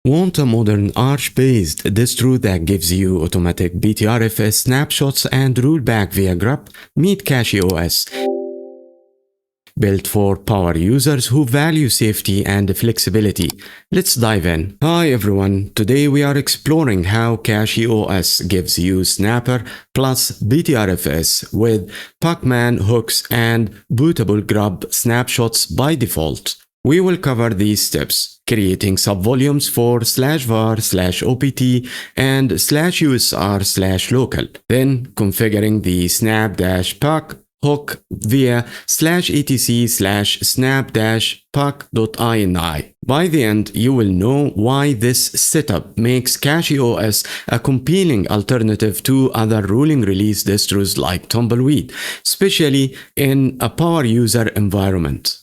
Want a modern Arch-based distro that gives you automatic BTRFS snapshots and rollback via grub? Meet CachyOS. Built for power users who value safety and flexibility. Let's dive in. Hi everyone, today we are exploring how CachyOS gives you Snapper plus BTRFS with pacman hooks and bootable grub snapshots by default. We will cover these steps: creating subvolumes for /var/opt and /usr/local, then configuring the snap-pac hook via /etc/snap-pac.ini. By the end, you will know why this setup makes CachyOS a compelling alternative to other rolling release distros like Tumbleweed, especially in a power user environment.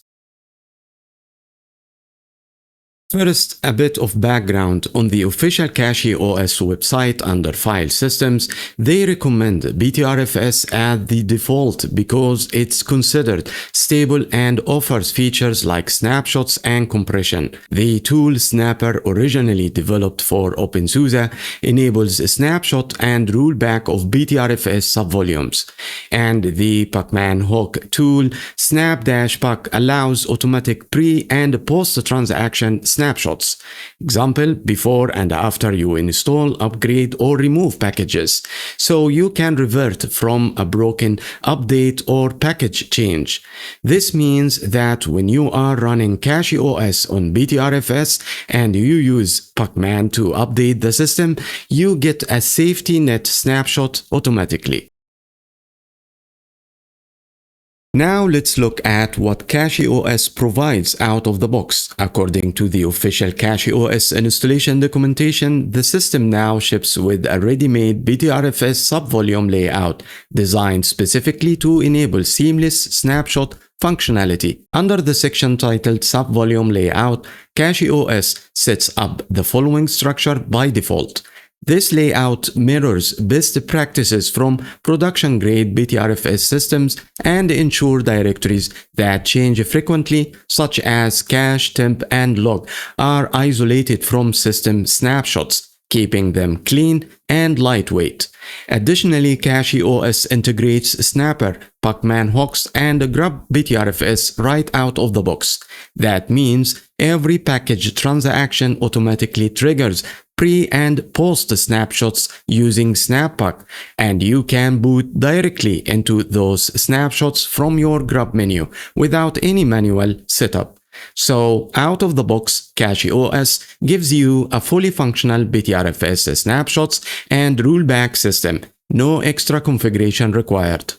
First, a bit of background on the official CachyOS website. Under File Systems, they recommend BTRFS as the default because it's considered stable and offers features like snapshots and compression. The tool Snapper, originally developed for opensuse, enables a snapshot and rollback of BTRFS subvolumes. And the pacman hook tool snap-pac allows automatic pre- and post-transaction snapshots. Example, before and after you install, upgrade, or remove packages. So you can revert from a broken update or package change. This means that when you are running CachyOS on BTRFS and you use pacman to update the system, you get a safety net snapshot automatically. Now let's look at what CachyOS provides out of the box. According to the official CachyOS installation documentation, the system now ships with a ready-made BTRFS subvolume layout designed specifically to enable seamless snapshot functionality. Under the section titled Subvolume Layout, CachyOS sets up the following structure by default. This layout mirrors best practices from production-grade BTRFS systems and ensure directories that change frequently, such as cache, temp, and log, are isolated from system snapshots, keeping them clean and lightweight. Additionally, CachyOS integrates Snapper, pacman hooks, and grub-btrfs right out of the box. That means every package transaction automatically triggers pre- and post-snapshots using snap-pac, and you can boot directly into those snapshots from your grub menu without any manual setup. So, out of the box, CachyOS gives you a fully functional BTRFS snapshots and rollback system. No extra configuration required.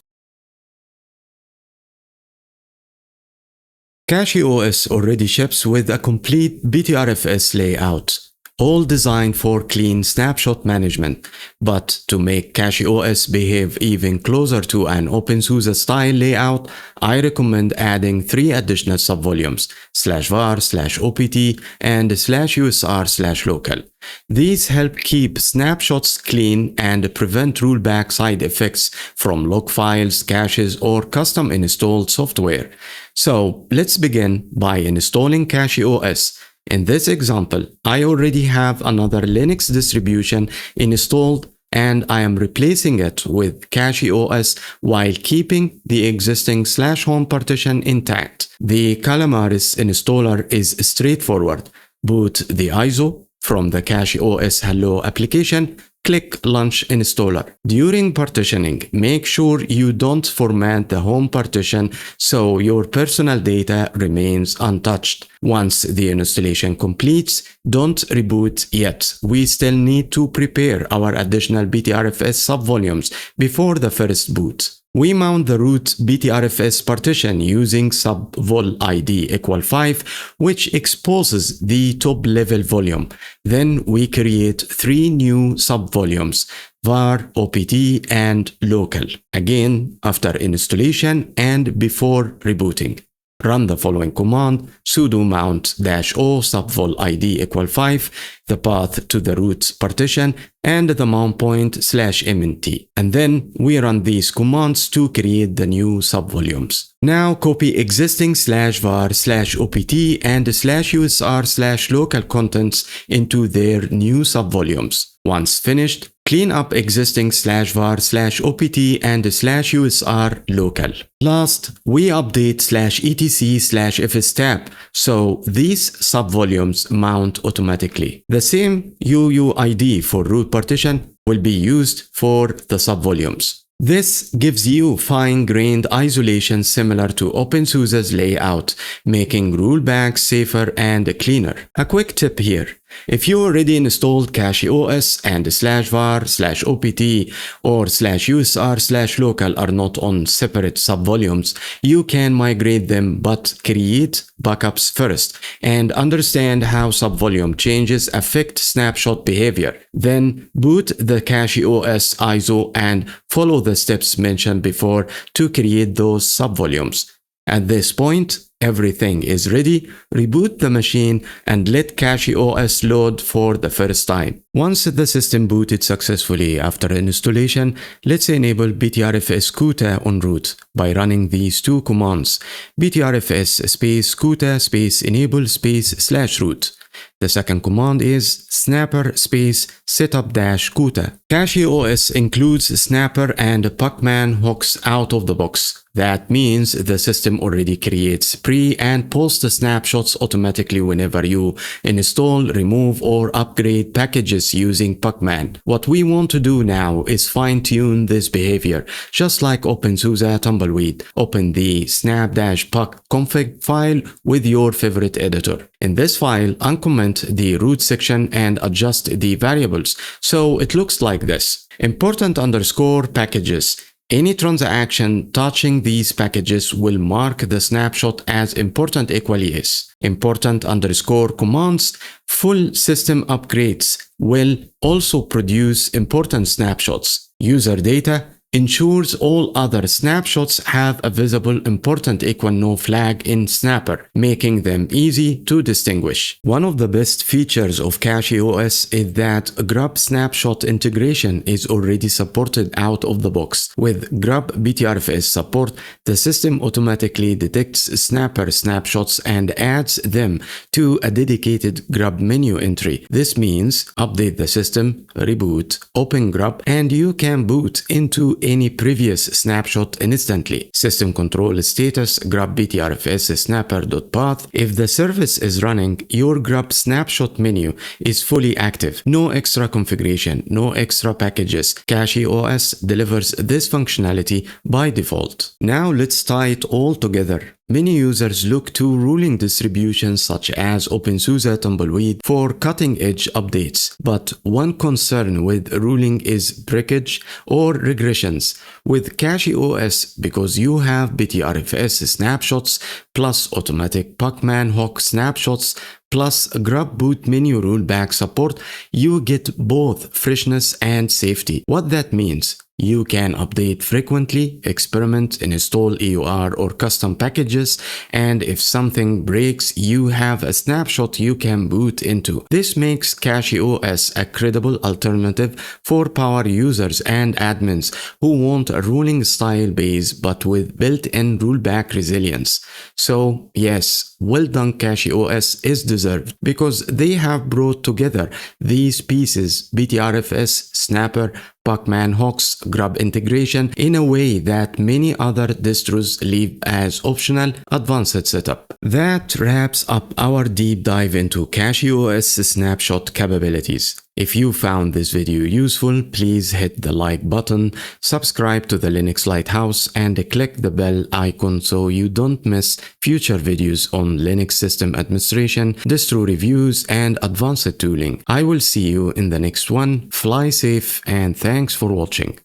CachyOS already ships with a complete BTRFS layout, all designed for clean snapshot management. But to make CachyOS behave even closer to an opensuse style layout, I recommend adding 3 additional subvolumes: /var/opt and /usr/local. These help keep snapshots clean and prevent rollback side effects from log files, caches, or custom installed software. So let's begin by installing CachyOS. In this example, I already have another Linux distribution installed and I am replacing it with CachyOS while keeping the existing /home partition intact. The Calamaris installer is straightforward. Boot the ISO from the CachyOS Hello application. Click Launch Installer. During partitioning, make sure you don't format the home partition so your personal data remains untouched. Once the installation completes, don't reboot yet. We still need to prepare our additional BTRFS subvolumes before the first boot. We mount the root BTRFS partition using subvol ID = 5, which exposes the top level volume. Then we create 3 new subvolumes: var, opt, and local, again after installation and before rebooting. run the following command: sudo mount-o subvol id equal 5, the path to the root partition, and the mount point /mnt. And then we run these commands to create the new subvolumes. Now copy existing /var/opt and /usr/local contents into their new subvolumes. Once finished, clean up existing /var/opt and /usr local. Last, we update /etc/fstab so these subvolumes mount automatically. The same UUID for root partition will be used for the subvolumes. This gives you fine-grained isolation similar to OpenSUSE's layout, making rollbacks safer and cleaner. A quick tip here: if you already installed CachyOS and /var/opt or /usr/local are not on separate subvolumes, you can migrate them but create backups first and understand how subvolume changes affect snapshot behavior. Then boot the CachyOS ISO and follow the steps mentioned before to create those subvolumes. At this point, everything is ready. Reboot the machine and let CachyOS load for the first time. Once the system booted successfully after installation, let's enable btrfs Quota on root by running these two commands: btrfs space Quota space enable space /root. The second command is snapper space setup-Quota. CachyOS includes snapper and pacman hooks out of the box. That means the system already creates pre- and post-snapshots automatically whenever you install, remove, or upgrade packages using pacman. What we want to do now is fine-tune this behavior, just like OpenSUSE Tumbleweed. Open the snap-pac config file with your favorite editor. In this file, uncomment the root section and adjust the variables so it looks like this: important _ packages. Any transaction touching these packages will mark the snapshot as important equally is. Important _ commands. Full system upgrades will also produce important snapshots. User data ensures all other snapshots have a visible important =no flag in Snapper, making them easy to distinguish. One of the best features of CachyOS is that grub snapshot integration is already supported out of the box. With grub-btrfs support, the system automatically detects Snapper snapshots and adds them to a dedicated grub menu entry. This means update the system, reboot, open grub, and you can boot into any previous snapshot instantly. System control status grub-btrfs snapper.path. If the service is running, your grub snapshot menu is fully active. No extra configuration, no extra packages. CachyOS delivers this functionality by default. Now let's tie it all together. Many users look to ruling distributions such as OpenSUSE Tumbleweed for cutting-edge updates, but one concern with ruling is breakage or regressions. With CachyOS, because you have btrfs snapshots plus automatic pacman hook snapshots plus grub boot menu rollback support, you get both freshness and safety. What that means: you can update frequently, experiment, install EUR or custom packages, and if something breaks, you have a snapshot you can boot into. This makes CachyOS a credible alternative for power users and admins who want a ruling style base but with built-in rollback resilience. So yes, well done CachyOS is deserved, because they have brought together these pieces: btrfs, snapper, pacman hooks, grub integration, in a way that many other distros leave as optional advanced setup. That wraps up our deep dive into CachyOS snapshot capabilities. If you found this video useful, please hit the like button, subscribe to the Linux Lighthouse, and click the bell icon so you don't miss future videos on Linux system administration, distro reviews, and advanced tooling. I will see you in the next one. Fly safe, and thanks for watching.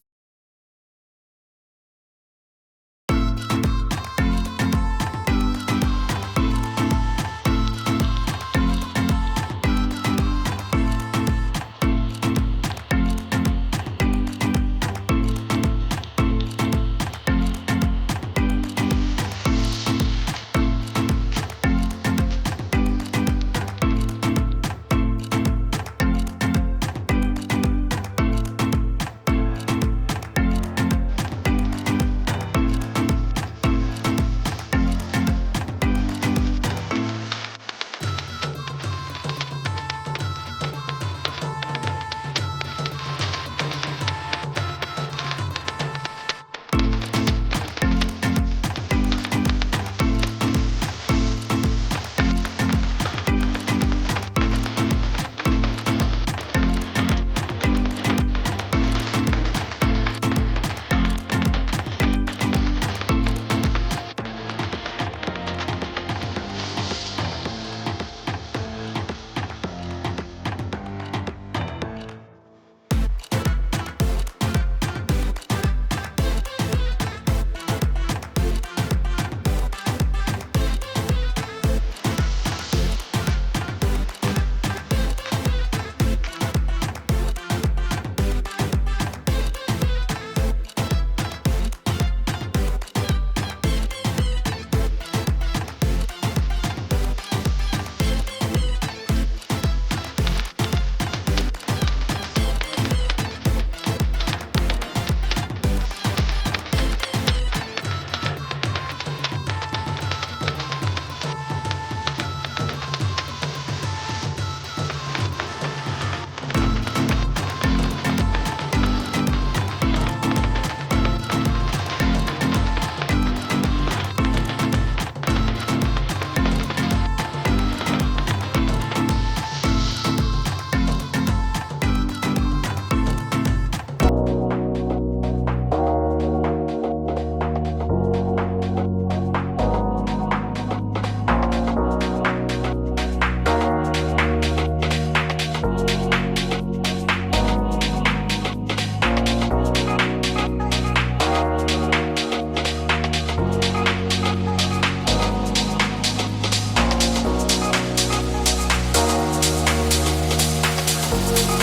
you.